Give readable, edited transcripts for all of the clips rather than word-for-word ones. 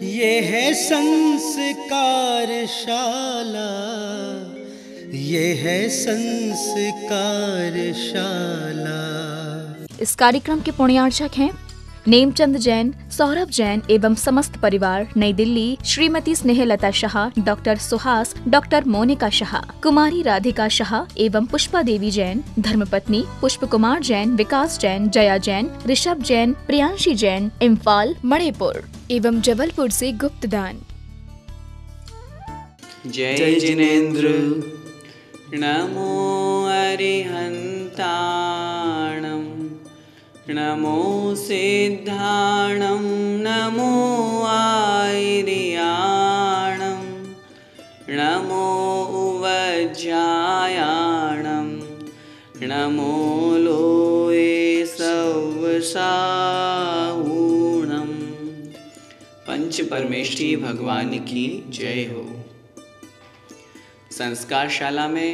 ये है संस्कारशाला, ये है संस्कारशाला। इस कार्यक्रम के पुण्यार्चक हैं नेमचंद जैन, सौरभ जैन एवं समस्त परिवार, नई दिल्ली। श्रीमती स्नेहलता शाह, डॉक्टर सुहास, डॉक्टर मोनिका शाह, कुमारी राधिका शाह एवं पुष्पा देवी जैन, धर्मपत्नी पुष्प कुमार जैन, विकास जैन, जया जैन, ऋषभ जैन, प्रियांशी जैन, इम्फाल, मणिपुर एवं जबलपुर से गुप्तदान। जय जिनेन्द्र। नमो अरिहन्ताणं, नमो सिद्धाणं, नमो आयर्याणं, नमो उवज्जायाणं, नमो लोये सव्वसाहूणं। पंच परमेष्ठी भगवान की जय हो। संस्कारशाला में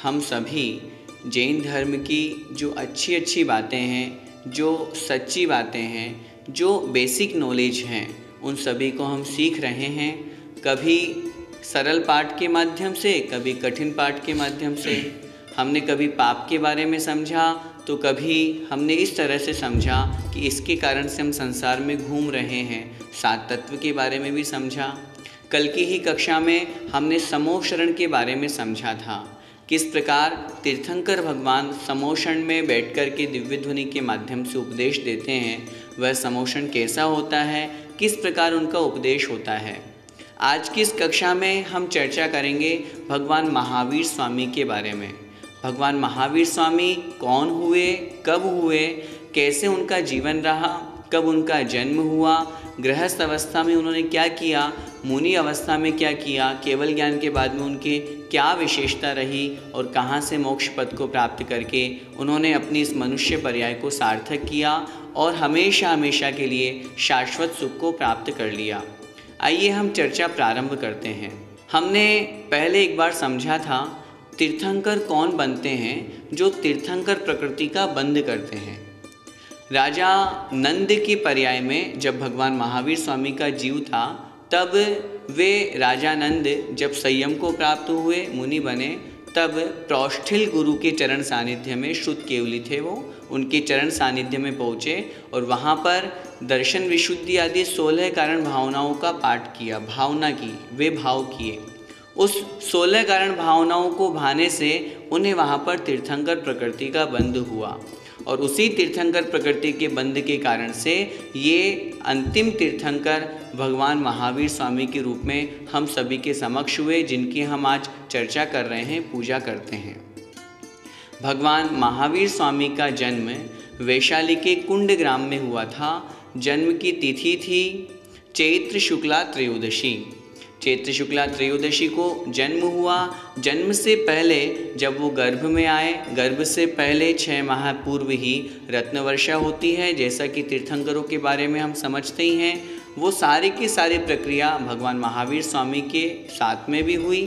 हम सभी जैन धर्म की जो अच्छी अच्छी बातें हैं, जो सच्ची बातें हैं, जो बेसिक नॉलेज हैं, उन सभी को हम सीख रहे हैं। कभी सरल पाठ के माध्यम से, कभी कठिन पाठ के माध्यम से। हमने कभी पाप के बारे में समझा तो कभी हमने इस तरह से समझा कि इसके कारण से हम संसार में घूम रहे हैं। 7 तत्व के बारे में भी समझा। कल की ही कक्षा में हमने समोशरण के बारे में समझा था, किस प्रकार तीर्थंकर भगवान समोषण में बैठकर के दिव्य ध्वनि के माध्यम से उपदेश देते हैं। वह समोषण कैसा होता है, किस प्रकार उनका उपदेश होता है। आज की इस कक्षा में हम चर्चा करेंगे भगवान महावीर स्वामी के बारे में। भगवान महावीर स्वामी कौन हुए, कब हुए, कैसे उनका जीवन रहा, कब उनका जन्म हुआ, गृहस्थ अवस्था में उन्होंने क्या किया, मुनि अवस्था में क्या किया, केवल ज्ञान के बाद में उनके क्या विशेषता रही और कहाँ से मोक्ष पद को प्राप्त करके उन्होंने अपनी इस मनुष्य पर्याय को सार्थक किया और हमेशा हमेशा के लिए शाश्वत सुख को प्राप्त कर लिया। आइए हम चर्चा प्रारंभ करते हैं। हमने पहले एक बार समझा था तीर्थंकर कौन बनते हैं, जो तीर्थंकर प्रकृति का बंद करते हैं। राजा नंद के पर्याय में जब भगवान महावीर स्वामी का जीव था, तब वे राजा नंद जब संयम को प्राप्त हुए, मुनि बने, तब प्रौष्ठिल गुरु के चरण सानिध्य में, शुद्ध केवली थे वो, उनके चरण सानिध्य में पहुँचे और वहाँ पर दर्शन विशुद्धि आदि 16 कारण भावनाओं का पाठ किया, भावना की, वे भाव किए। उस 16 कारण भावनाओं को भाने से उन्हें वहाँ पर तीर्थंकर प्रकृति का बंध हुआ और उसी तीर्थंकर प्रकृति के बंध के कारण से ये अंतिम तीर्थंकर भगवान महावीर स्वामी के रूप में हम सभी के समक्ष हुए, जिनकी हम आज चर्चा कर रहे हैं, पूजा करते हैं। भगवान महावीर स्वामी का जन्म वैशाली के कुंड ग्राम में हुआ था। जन्म की तिथि थी चैत्र शुक्ला त्रयोदशी। चैत्र शुक्ला त्रयोदशी को जन्म हुआ। जन्म से पहले जब वो गर्भ में आए, गर्भ से पहले 6 माह पूर्व ही रत्नवर्षा होती है, जैसा कि तीर्थंकरों के बारे में हम समझते ही हैं। वो सारी की सारी प्रक्रिया भगवान महावीर स्वामी के साथ में भी हुई।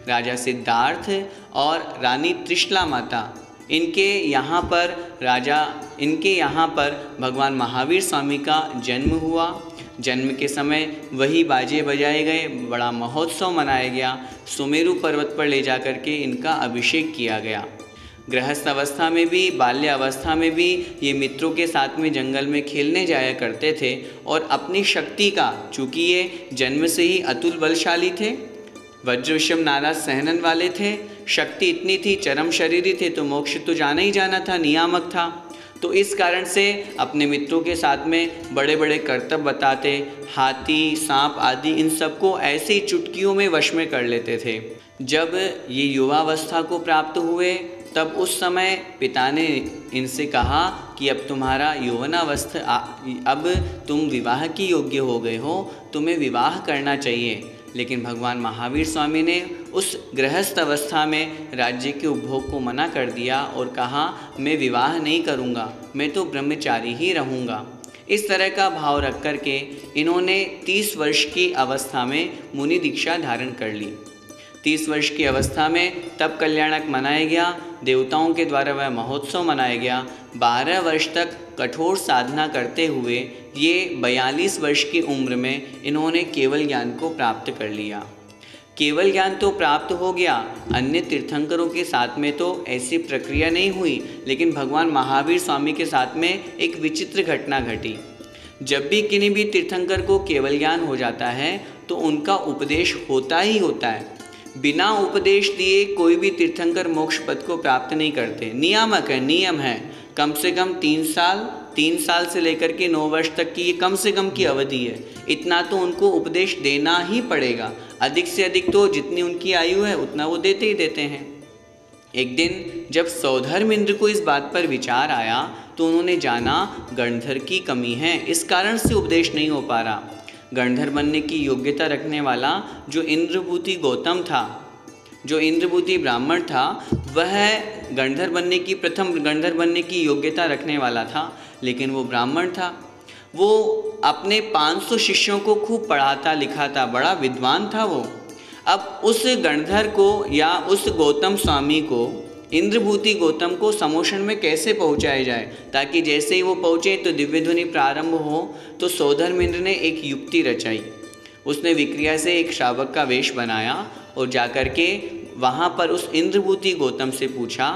राजा सिद्धार्थ और रानी त्रिशला माता, इनके यहाँ पर भगवान महावीर स्वामी का जन्म हुआ। जन्म के समय वही बाजे बजाए गए, बड़ा महोत्सव मनाया गया। सुमेरु पर्वत पर ले जाकर के इनका अभिषेक किया गया। गृहस्थ अवस्था में भी, बाल्य अवस्था में भी ये मित्रों के साथ में जंगल में खेलने जाया करते थे और अपनी शक्ति का, चूँकि ये जन्म से ही अतुल बलशाली थे, वज्रविषम नाराज सहनन वाले थे, शक्ति इतनी थी, चरम शरीरी थे, तो मोक्ष तो जाना ही जाना था, नियामक था। तो इस कारण से अपने मित्रों के साथ में बड़े बड़े करतब बताते, हाथी, सांप आदि इन सबको ऐसे ही चुटकियों में वश में कर लेते थे। जब ये युवावस्था को प्राप्त हुए, तब उस समय पिता ने इनसे कहा कि अब तुम्हारा यौवनावस्था, अब तुम विवाह की योग्य हो गए हो, तुम्हें विवाह करना चाहिए। लेकिन भगवान महावीर स्वामी ने उस गृहस्थ अवस्था में राज्य के उपभोग को मना कर दिया और कहा, मैं विवाह नहीं करूँगा, मैं तो ब्रह्मचारी ही रहूँगा। इस तरह का भाव रख कर के इन्होंने 30 वर्ष की अवस्था में मुनि दीक्षा धारण कर ली। 30 वर्ष की अवस्था में तब कल्याणक मनाया गया, देवताओं के द्वारा वह महोत्सव मनाया गया। 12 वर्ष तक कठोर साधना करते हुए ये 42 वर्ष की उम्र में इन्होंने केवल ज्ञान को प्राप्त कर लिया। केवल ज्ञान तो प्राप्त हो गया, अन्य तीर्थंकरों के साथ में तो ऐसी प्रक्रिया नहीं हुई, लेकिन भगवान महावीर स्वामी के साथ में एक विचित्र घटना घटी। जब भी किन्हीं भी तीर्थंकर को केवल ज्ञान हो जाता है तो उनका उपदेश होता ही होता है। बिना उपदेश दिए कोई भी तीर्थंकर मोक्ष पद को प्राप्त नहीं करते। नियामक है, नियम है। कम से कम 3 साल से लेकर के 9 वर्ष तक की ये कम से कम की अवधि है। इतना तो उनको उपदेश देना ही पड़ेगा। अधिक से अधिक तो जितनी उनकी आयु है उतना वो देते ही देते हैं। एक दिन जब सौधर्म इंद्र को इस बात पर विचार आया तो उन्होंने जाना गणधर की कमी है, इस कारण से उपदेश नहीं हो पा रहा। गणधर बनने की योग्यता रखने वाला जो इंद्रभूति गौतम था, जो इंद्रभूति ब्राह्मण था, वह प्रथम गणधर बनने की योग्यता रखने वाला था, लेकिन वो ब्राह्मण था। वो अपने 500 शिष्यों को खूब पढ़ाता लिखाता, बड़ा विद्वान था वो। अब उस गणधर को या उस गौतम स्वामी को, इंद्रभूति गौतम को समोषण में कैसे पहुंचाया जाए, ताकि जैसे ही वो पहुँचे तो दिव्य ध्वनि प्रारंभ हो। तो सौधर्म इंद्र ने एक युक्ति रचाई। उसने विक्रिया से एक श्रावक का वेश बनाया और जाकर के वहाँ पर उस इंद्रभूति गौतम से पूछा,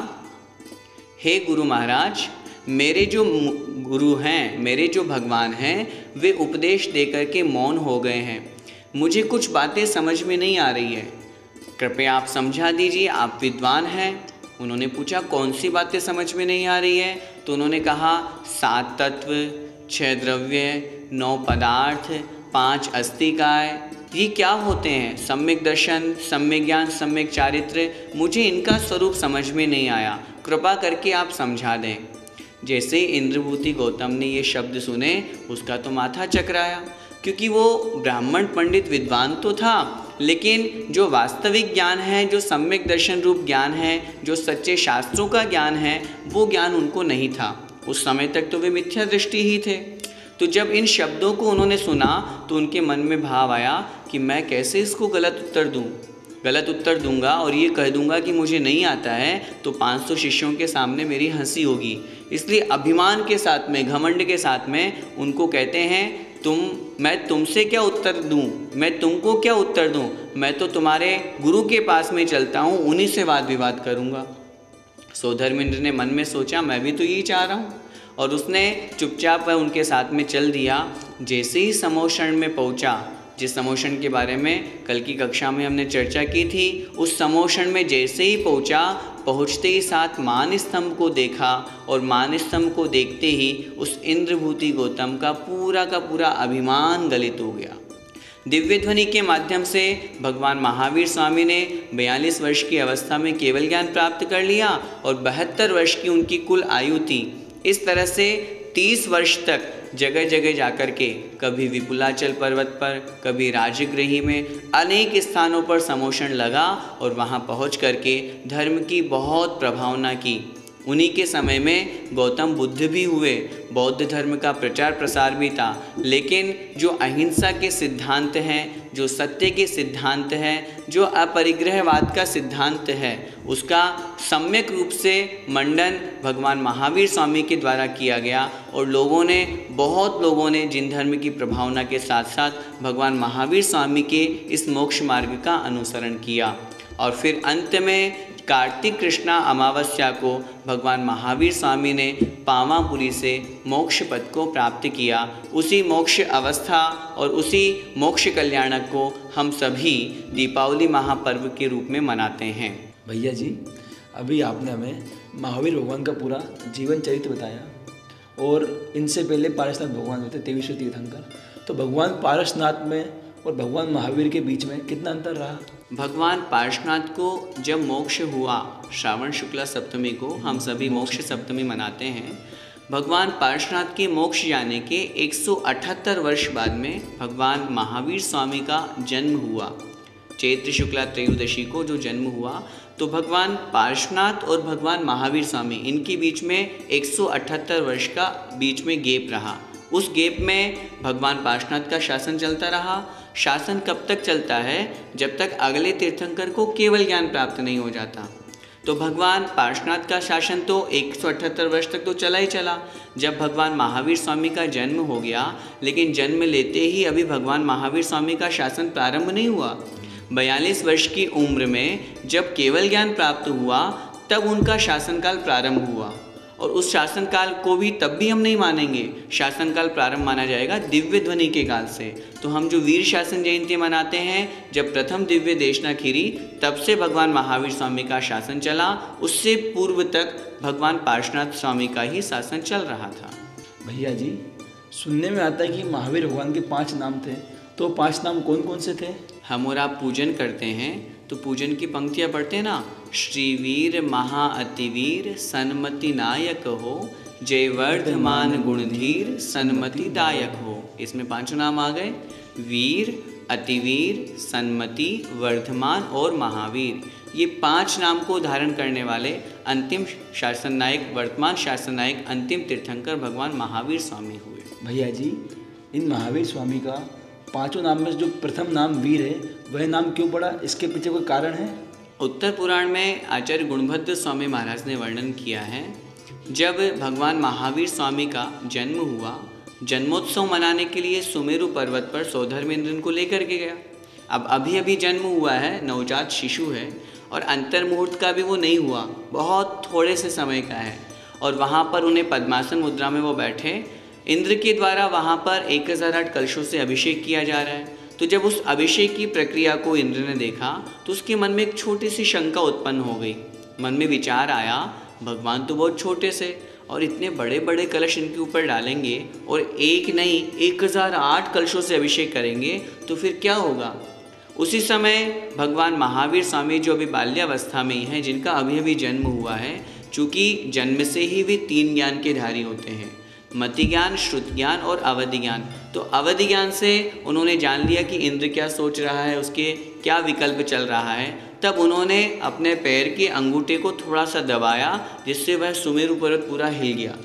हे गुरु महाराज, मेरे जो गुरु हैं, मेरे जो भगवान हैं, वे उपदेश देकर के मौन हो गए हैं। मुझे कुछ बातें समझ में नहीं आ रही है, कृपया आप समझा दीजिए, आप विद्वान हैं। उन्होंने पूछा कौन सी बातें समझ में नहीं आ रही है? तो उन्होंने कहा 7 तत्व, 6 द्रव्य, 9 पदार्थ, 5 अस्तिकाय, ये क्या होते हैं? सम्यक दर्शन, सम्यक ज्ञान, सम्यक चारित्र, मुझे इनका स्वरूप समझ में नहीं आया, कृपा करके आप समझा दें। जैसे इंद्रभूति गौतम ने ये शब्द सुने उसका तो माथा चकराया, क्योंकि वो ब्राह्मण पंडित विद्वान तो था, लेकिन जो वास्तविक ज्ञान है, जो सम्यक दर्शन रूप ज्ञान है, जो सच्चे शास्त्रों का ज्ञान है, वो ज्ञान उनको नहीं था। उस समय तक तो वे मिथ्या दृष्टि ही थे। तो जब इन शब्दों को उन्होंने सुना तो उनके मन में भाव आया कि मैं कैसे इसको गलत उत्तर दूंगा और ये कह दूंगा कि मुझे नहीं आता है, तो 500 शिष्यों के सामने मेरी हंसी होगी। इसलिए अभिमान के साथ में, घमंड के साथ में उनको कहते हैं, मैं तुमसे क्या उत्तर दूं, मैं तुमको क्या उत्तर दूं, मैं तो तुम्हारे गुरु के पास में चलता हूं, उन्हीं से वाद विवाद करूंगा। सौधर्मेंद्र ने मन में सोचा, मैं भी तो यही चाह रहा हूं, और उसने चुपचाप उनके साथ में चल दिया। जैसे ही समोषण में पहुंचा, जिस समोषण के बारे में कल की कक्षा में हमने चर्चा की थी, उस समोषण में जैसे ही पहुंचते ही साथ मान स्तंभ को देखा, और मान स्तंभ को देखते ही उस इंद्रभूति गौतम का पूरा अभिमान गलित हो गया। दिव्य ध्वनि के माध्यम से भगवान महावीर स्वामी ने 42 वर्ष की अवस्था में केवल ज्ञान प्राप्त कर लिया और 72 वर्ष की उनकी कुल आयु थी। इस तरह से 30 वर्ष तक जगह जगह जाकर के, कभी विपुलाचल पर्वत पर, कभी राजगृही में, अनेक स्थानों पर समोषण लगा और वहाँ पहुँच करके धर्म की बहुत प्रभावना की। उन्हीं के समय में गौतम बुद्ध भी हुए, बौद्ध धर्म का प्रचार प्रसार भी था। लेकिन जो अहिंसा के सिद्धांत हैं, जो सत्य के सिद्धांत हैं, जो अपरिग्रहवाद का सिद्धांत है, उसका सम्यक रूप से मंडन भगवान महावीर स्वामी के द्वारा किया गया। और बहुत लोगों ने जिन धर्म की प्रभावना के साथ साथ भगवान महावीर स्वामी के इस मोक्ष मार्ग का अनुसरण किया। और फिर अंत में कार्तिक कृष्णा अमावस्या को भगवान महावीर स्वामी ने पावापुरी से मोक्ष पद को प्राप्त किया। उसी मोक्ष अवस्था और उसी मोक्ष कल्याणक को हम सभी दीपावली महापर्व के रूप में मनाते हैं। भैया जी, अभी आपने हमें महावीर भगवान का पूरा जीवन चरित्र बताया, और इनसे पहले पारसनाथ भगवान होते 23वें तीर्थंकर। तो भगवान पारसनाथ में और भगवान महावीर के बीच में कितना अंतर रहा? भगवान पार्श्वनाथ को जब मोक्ष हुआ, श्रावण शुक्ला सप्तमी को हम सभी मोक्ष सप्तमी मनाते हैं। भगवान पार्श्वनाथ के मोक्ष जाने के 178 वर्ष बाद में भगवान महावीर स्वामी का जन्म हुआ। चैत्र शुक्ला त्रयोदशी को जो जन्म हुआ, तो भगवान पार्श्वनाथ और भगवान महावीर स्वामी, इनके बीच में 178 वर्ष का बीच में गैप रहा। उस गैप में भगवान पार्श्वनाथ का शासन चलता रहा, शासन कब तक चलता है? जब तक अगले तीर्थंकर को केवल ज्ञान प्राप्त नहीं हो जाता। तो भगवान पार्श्वनाथ का शासन तो 178 वर्ष तक तो चला ही चला। जब भगवान महावीर स्वामी का जन्म हो गया, लेकिन जन्म लेते ही अभी भगवान महावीर स्वामी का शासन प्रारंभ नहीं हुआ। 42 वर्ष की उम्र में जब केवल ज्ञान प्राप्त हुआ, तब उनका शासनकाल प्रारंभ हुआ। और उस शासनकाल को भी तब भी हम नहीं मानेंगे, शासनकाल प्रारंभ माना जाएगा दिव्य ध्वनि के काल से। तो हम जो वीर शासन जयंती मनाते हैं, जब प्रथम दिव्य देशना खीरी, तब से भगवान महावीर स्वामी का शासन चला। उससे पूर्व तक भगवान पार्श्वनाथ स्वामी का ही शासन चल रहा था। भैया जी, सुनने में आता है कि महावीर भगवान के 5 नाम थे, तो 5 नाम कौन कौन से थे? हम और आप पूजन करते हैं तो पूजन की पंक्तियाँ पढ़ते हैं ना, श्रीवीर महा अतिवीर सन्मति नायक हो, जय वर्धमान गुणधीर सन्मति दायक हो। इसमें 5 नाम आ गए, वीर, अतिवीर, सन्मति, वर्धमान और महावीर। ये 5 नाम को धारण करने वाले अंतिम शासन नायक, वर्तमान शासन नायक, अंतिम तीर्थंकर भगवान महावीर स्वामी हुए। भैया जी, इन महावीर स्वामी का 5 नाम में जो प्रथम नाम वीर है, वह नाम क्यों पड़ा? इसके पीछे कोई कारण है? उत्तर पुराण में आचार्य गुणभद्र स्वामी महाराज ने वर्णन किया है, जब भगवान महावीर स्वामी का जन्म हुआ, जन्मोत्सव मनाने के लिए सुमेरु पर्वत पर सौधर्मेंद्र को लेकर के गया। अब अभी अभी जन्म हुआ है, नवजात शिशु है, और अंतर मुहूर्त का भी वो नहीं हुआ, बहुत थोड़े से समय का है। और वहाँ पर उन्हें पद्मासन मुद्रा में वो बैठे, इंद्र के द्वारा वहाँ पर 1008 कलशों से अभिषेक किया जा रहा है। तो जब उस अभिषेक की प्रक्रिया को इंद्र ने देखा, तो उसके मन में एक छोटी सी शंका उत्पन्न हो गई। मन में विचार आया, भगवान तो बहुत छोटे से और इतने बड़े बड़े कलश इनके ऊपर डालेंगे और एक नहीं 1008 कलशों से अभिषेक करेंगे, तो फिर क्या होगा? उसी समय भगवान महावीर स्वामी, जो अभी बाल्यावस्था में ही हैं, जिनका अभी अभी जन्म हुआ है, चूँकि जन्म से ही वे 3 ज्ञान के धारी होते हैं, मति ज्ञान, श्रुत ज्ञान और अवधि ज्ञान। तो अवधि ज्ञान से उन्होंने जान लिया कि इंद्र क्या सोच रहा है, उसके क्या विकल्प चल रहा है। तब उन्होंने अपने पैर के अंगूठे को थोड़ा सा दबाया, जिससे वह सुमेरु पर्वत पूरा हिल गया।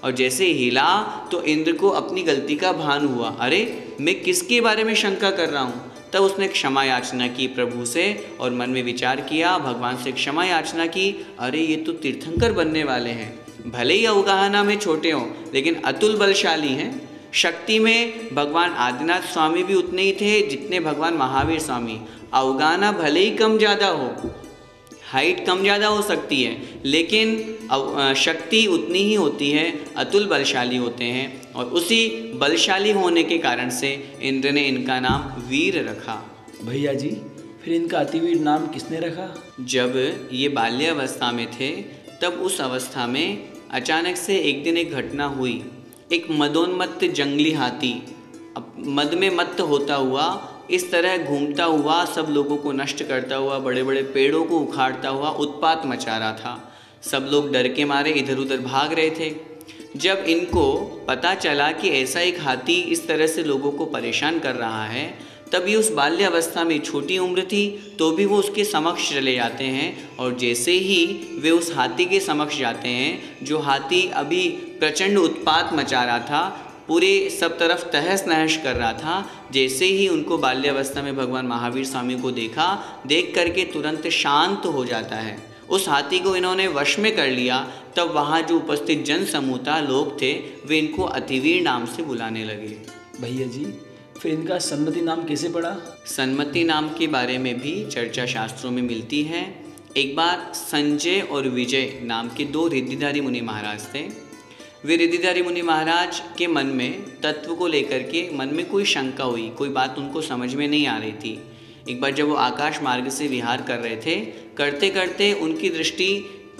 और जैसे हिला तो इंद्र को अपनी गलती का भान हुआ, अरे मैं किसके बारे में शंका कर रहा हूँ। तब उसने क्षमा याचना की प्रभु से और मन में विचार किया, भगवान से क्षमा याचना की, अरे ये तो तीर्थंकर बनने वाले हैं, भले ही अवगाहना में छोटे हों लेकिन अतुल बलशाली हैं। शक्ति में भगवान आदिनाथ स्वामी भी उतने ही थे जितने भगवान महावीर स्वामी। अवगाहना भले ही कम ज़्यादा हो, हाइट कम ज़्यादा हो सकती है, लेकिन शक्ति उतनी ही होती है, अतुल बलशाली होते हैं। और उसी बलशाली होने के कारण से इंद्र ने इनका नाम वीर रखा। भैया जी, फिर इनका अतिवीर नाम किसने रखा? जब ये बाल्यावस्था में थे, तब उस अवस्था में अचानक से एक दिन एक घटना हुई। एक मदोन्मत्त जंगली हाथी मद में मत्त होता हुआ इस तरह घूमता हुआ, सब लोगों को नष्ट करता हुआ, बड़े बड़े पेड़ों को उखाड़ता हुआ उत्पात मचा रहा था। सब लोग डर के मारे इधर उधर भाग रहे थे। जब इनको पता चला कि ऐसा एक हाथी इस तरह से लोगों को परेशान कर रहा है, तभी उस बाल्यावस्था में, छोटी उम्र थी, तो भी वो उसके समक्ष चले जाते हैं। और जैसे ही वे उस हाथी के समक्ष जाते हैं, जो हाथी अभी प्रचंड उत्पात मचा रहा था, पूरे सब तरफ तहस नहस कर रहा था, जैसे ही उनको बाल्यावस्था में भगवान महावीर स्वामी को देखा, देख करके तुरंत शांत हो जाता है। उस हाथी को इन्होंने वश में कर लिया। तब वहाँ जो उपस्थित जन समूह था, लोग थे, वे इनको अतिवीर नाम से बुलाने लगे। भैया जी, फिर इनका सन्मति नाम कैसे पड़ा? सन्मति नाम के बारे में भी चर्चा शास्त्रों में मिलती है। एक बार संजय और विजय नाम के 2 रिद्धिधारी मुनि महाराज थे। वे रिद्धिधारी मुनि महाराज के मन में तत्व को लेकर के मन में कोई शंका हुई, कोई बात उनको समझ में नहीं आ रही थी। एक बार जब वो आकाश मार्ग से विहार कर रहे थे, करते करते उनकी दृष्टि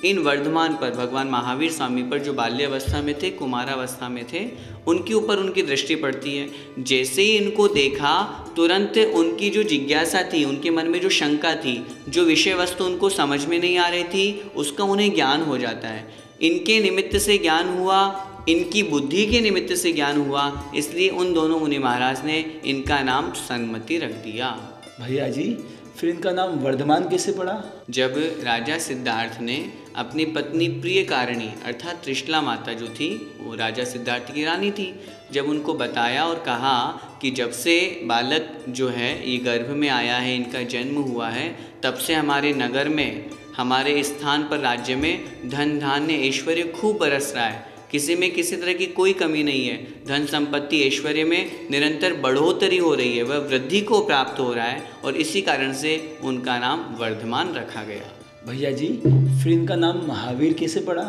इन वर्धमान पर, भगवान महावीर स्वामी पर, जो बाल्यावस्था में थे, कुमारावस्था में थे, उनके ऊपर उनकी दृष्टि पड़ती है। जैसे ही इनको देखा, तुरंत उनकी जो जिज्ञासा थी, उनके मन में जो शंका थी, जो विषय वस्तु उनको समझ में नहीं आ रही थी, उसका उन्हें ज्ञान हो जाता है। इनके निमित्त से ज्ञान हुआ, इनकी बुद्धि के निमित्त से ज्ञान हुआ, इसलिए उन दोनों मुनि महाराज ने इनका नाम सन्मति रख दिया। भैया जी, फिर इनका नाम वर्धमान कैसे पड़ा? जब राजा सिद्धार्थ ने अपनी पत्नी प्रियकारिणी अर्थात त्रिशला माता जो थी, वो राजा सिद्धार्थ की रानी थी, जब उनको बताया और कहा कि जब से बालक जो है ये गर्भ में आया है, इनका जन्म हुआ है, तब से हमारे नगर में, हमारे स्थान पर, राज्य में धन धान्य ऐश्वर्य खूब बरस रहा है, किसी में किसी तरह की कोई कमी नहीं है, धन संपत्ति ऐश्वर्य में निरंतर बढ़ोतरी हो रही है, वह वृद्धि को प्राप्त हो रहा है और इसी कारण से उनका नाम वर्धमान रखा गया। भैया जी, फिर इनका नाम महावीर कैसे पड़ा?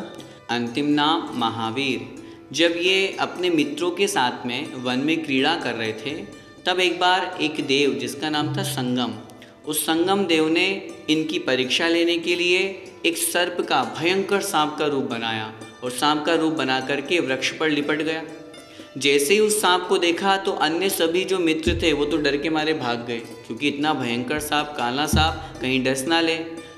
अंतिम नाम महावीर। जब ये अपने मित्रों के साथ में वन में क्रीड़ा कर रहे थे, तब एक बार एक देव जिसका नाम था संगम, उस संगम देव ने इनकी परीक्षा लेने के लिए एक सर्प का, भयंकर सांप का रूप बनाया और सांप का रूप बना करके वृक्ष पर लिपट गया। जैसे ही उस सांप को देखा तो अन्य सभी जो मित्र थे वो तो डर के मारे भाग गए, क्योंकि इतना भयंकर सांप, काला सांप, कहीं डस ना ले।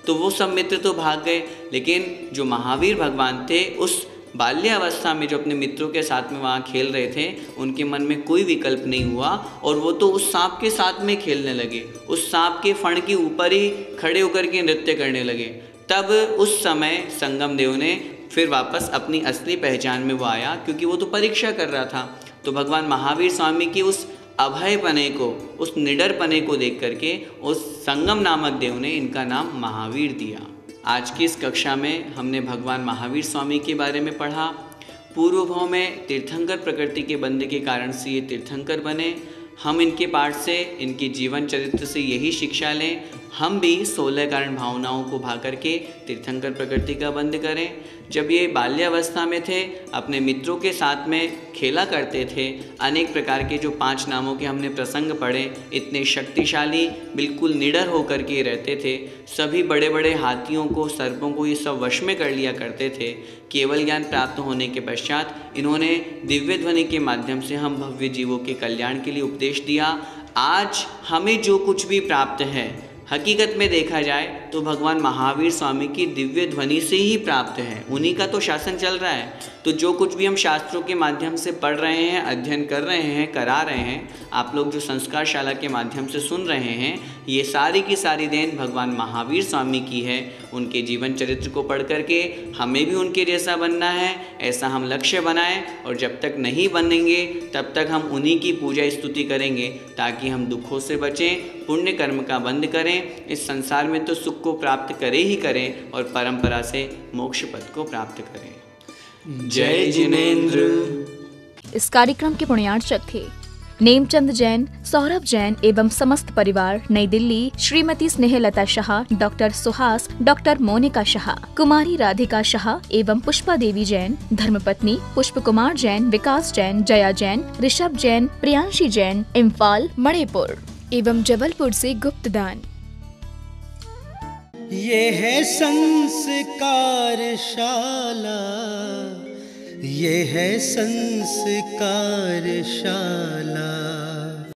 तो वो सब मित्र तो भाग गए, लेकिन जो महावीर भगवान थे, उस बाल्यावस्था में जो अपने मित्रों के साथ में वहाँ खेल रहे थे, उनके मन में कोई विकल्प नहीं हुआ और वो तो उस सांप के साथ में खेलने लगे, उस सांप के फण के ऊपर ही खड़े होकर के नृत्य करने लगे। तब उस समय संगम देव ने फिर वापस अपनी असली पहचान में वो आया, क्योंकि वो तो परीक्षा कर रहा था। तो भगवान महावीर स्वामी की उस अभय पने को, उस निडर पने को देख करके उस संगम नामक देव ने इनका नाम महावीर दिया। आज की इस कक्षा में हमने भगवान महावीर स्वामी के बारे में पढ़ा। पूर्व भाव में तीर्थंकर प्रकृति के बंध के कारण से ये तीर्थंकर बने। हम इनके पाठ से, इनके जीवन चरित्र से यही शिक्षा लें, हम भी 16 कारण भावनाओं को भा करके तीर्थंकर प्रकृति का बंध करें। जब ये बाल्यावस्था में थे, अपने मित्रों के साथ में खेला करते थे, अनेक प्रकार के जो 5 नामों के हमने प्रसंग पढ़े, इतने शक्तिशाली, बिल्कुल निडर होकर के रहते थे, सभी बड़े बड़े हाथियों को, सर्पों को ये सब वश में कर लिया करते थे। केवल ज्ञान प्राप्त होने के पश्चात इन्होंने दिव्य ध्वनि के माध्यम से हम भव्य जीवों के कल्याण के लिए उपदेश दिया। आज हमें जो कुछ भी प्राप्त है, हकीकत में देखा जाए तो भगवान महावीर स्वामी की दिव्य ध्वनि से ही प्राप्त है, उन्हीं का तो शासन चल रहा है। तो जो कुछ भी हम शास्त्रों के माध्यम से पढ़ रहे हैं, अध्ययन कर रहे हैं, करा रहे हैं, आप लोग जो संस्कार शाला के माध्यम से सुन रहे हैं, ये सारी की सारी देन भगवान महावीर स्वामी की है। उनके जीवन चरित्र को पढ़ करके हमें भी उनके जैसा बनना है, ऐसा हम लक्ष्य बनाएं। और जब तक नहीं बनेंगे तब तक हम उन्हीं की पूजा स्तुति करेंगे, ताकि हम दुखों से बचें, पुण्य कर्म का बंध करें, इस संसार में तो सुख को प्राप्त करें ही करें और परंपरा से मोक्ष पद को प्राप्त करें। जय जिनेंद्र। इस कार्यक्रम के पुण्यार्चक थे नेमचंद जैन, सौरभ जैन एवं समस्त परिवार, नई दिल्ली। श्रीमती स्नेहलता शाह, डॉक्टर सुहास, डॉक्टर मोनिका शाह, कुमारी राधिका शाह एवं पुष्पा देवी जैन, धर्मपत्नी पुष्प कुमार जैन, विकास जैन, जया जैन, ऋषभ जैन, प्रियांशी जैन, इम्फाल, मणिपुर एवं जबलपुर से गुप्तदान। ये है संस्कार शाला, ये है संस्कार शाला।